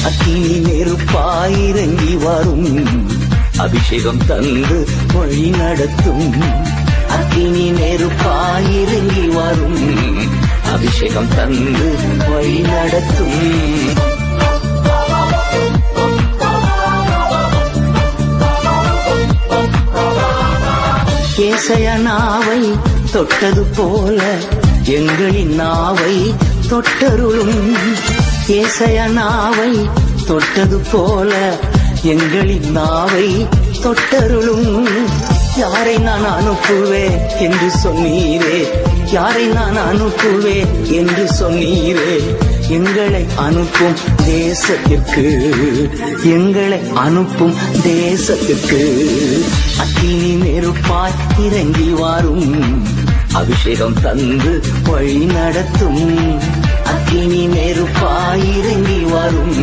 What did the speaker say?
அக்கினி நெருப்பாயிரங்கி வரும் அபிஷேகம் தந்து வழி நடத்தும். அக்கினி நெருப்பாயிரங்கி வரும் அபிஷேகம் தந்து வழி நடத்தும். ஏசாயா நாவை தொட்டது போல எங்களின் நாவை தொட்டருளும். ஏசாயா நாவை தொட்டது போல எங்களின் நாவை தொட்டருளும். யாரை நான் அனுப்புவேன் என்று சொன்னீரே, யாரை நான் அனுப்புவேன் என்று சொன்னீரே. எங்களை அனுப்பும் தேசத்திற்கு, எங்களை அனுப்பும் தேசத்திற்கு. அக்கினி நெருப்பாய் இறங்கி வரும் அபிஷேகம் தந்து வழி நடத்தும். அக்கினி நெருப்பாய் இறங்கி வரும்